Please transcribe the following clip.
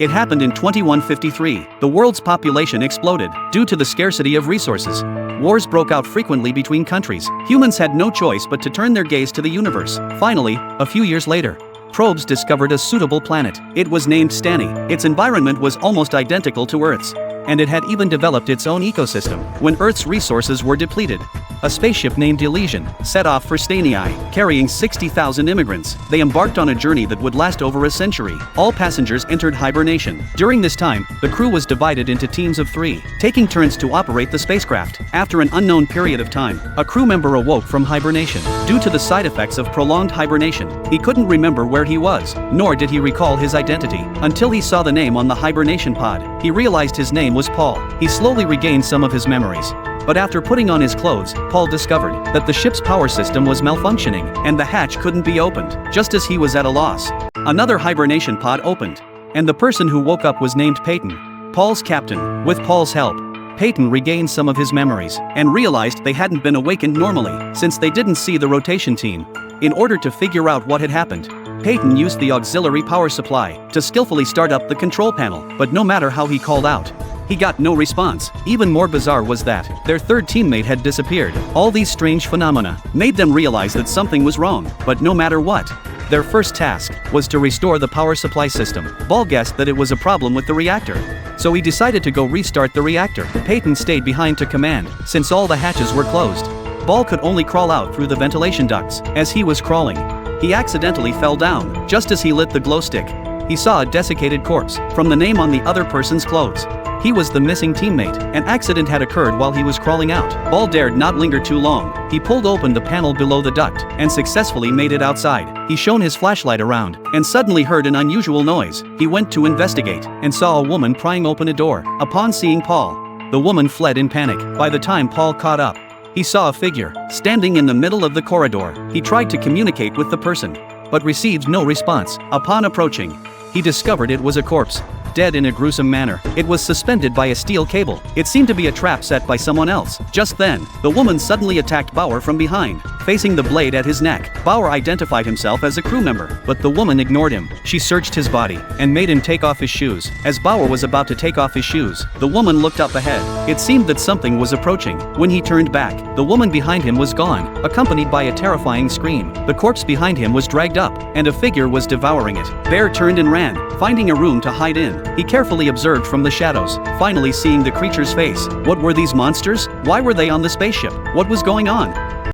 It happened in 2153. The world's population exploded due to the scarcity of resources. Wars broke out frequently between countries. Humans had no choice but to turn their gaze to the universe. Finally, a few years later, probes discovered a suitable planet. It was named Stani. Its environment was almost identical to Earth's, and it had even developed its own ecosystem when Earth's resources were depleted. A spaceship named Elysian set off for Stani, carrying 60,000 immigrants. They embarked on a journey that would last over a century. All passengers entered hibernation. During this time, the crew was divided into teams of 3, taking turns to operate the spacecraft. After an unknown period of time, a crew member awoke from hibernation. Due to the side effects of prolonged hibernation, he couldn't remember where he was, nor did he recall his identity, until he saw the name on the hibernation pod. He realized his name was Paul. He slowly regained some of his memories. But after putting on his clothes, Paul discovered that the ship's power system was malfunctioning, and the hatch couldn't be opened, just as he was at a loss. Another hibernation pod opened, and the person who woke up was named Peyton, Paul's captain. With Paul's help, Peyton regained some of his memories, and realized they hadn't been awakened normally, since they didn't see the rotation team. In order to figure out what had happened, Peyton used the auxiliary power supply to skillfully start up the control panel, but no matter how he called out, he got no response. Even more bizarre was that their third teammate had disappeared. All these strange phenomena made them realize that something was wrong, but no matter what, their first task was to restore the power supply system. Ball guessed that it was a problem with the reactor, so he decided to go restart the reactor. Peyton stayed behind to command, since all the hatches were closed. Ball could only crawl out through the ventilation ducts. As he was crawling, he accidentally fell down. Just as he lit the glow stick, he saw a desiccated corpse from the name on the other person's clothes. He was the missing teammate. An accident had occurred while he was crawling out. Ball dared not linger too long. He pulled open the panel below the duct and successfully made it outside. He shone his flashlight around and suddenly heard an unusual noise. He went to investigate and saw a woman prying open a door. Upon seeing Paul, the woman fled in panic. By the time Paul caught up, he saw a figure standing in the middle of the corridor. He tried to communicate with the person, but received no response. Upon approaching, he discovered it was a corpse, dead in a gruesome manner. It was suspended by a steel cable. It seemed to be a trap set by someone else. Just then, the woman suddenly attacked Bauer from behind, facing the blade at his neck. Bauer identified himself as a crew member, but the woman ignored him. She searched his body and made him take off his shoes. As Bauer was about to take off his shoes, the woman looked up ahead. It seemed that something was approaching. When he turned back, the woman behind him was gone, accompanied by a terrifying scream. The corpse behind him was dragged up, and a figure was devouring it. Bear turned and ran, finding a room to hide in. He carefully observed from the shadows, finally seeing the creature's face. What were these monsters? Why were they on the spaceship? What was going on?